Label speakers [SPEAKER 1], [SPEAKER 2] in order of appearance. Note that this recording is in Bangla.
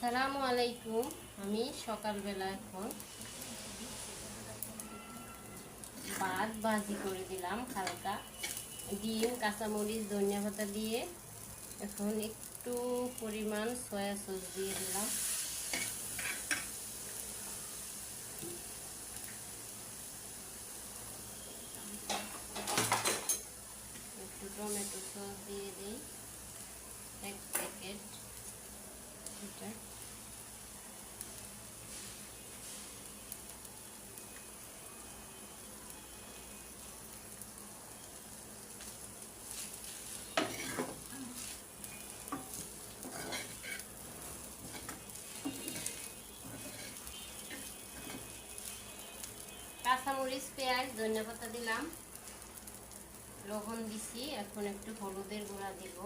[SPEAKER 1] আসসালামু আলাইকুম। আমি সকালবেলা এখন ভাত ভাজি করে দিলাম, হালকা ডিম, কাঁচামরিচ, ধনিয়া পাতা দিয়ে। এখন একটু পরিমাণ সয়া সস দিয়ে দিলাম। একটু টমেটো সস দিয়ে দিই, 1 প্যাকেট। এটা কাঁচামরিচ, পেঁয়াজ, ধনিয়া পাতা দিলাম, লবণ দিছি। এখন একটু হলুদের গুঁড়া দিব।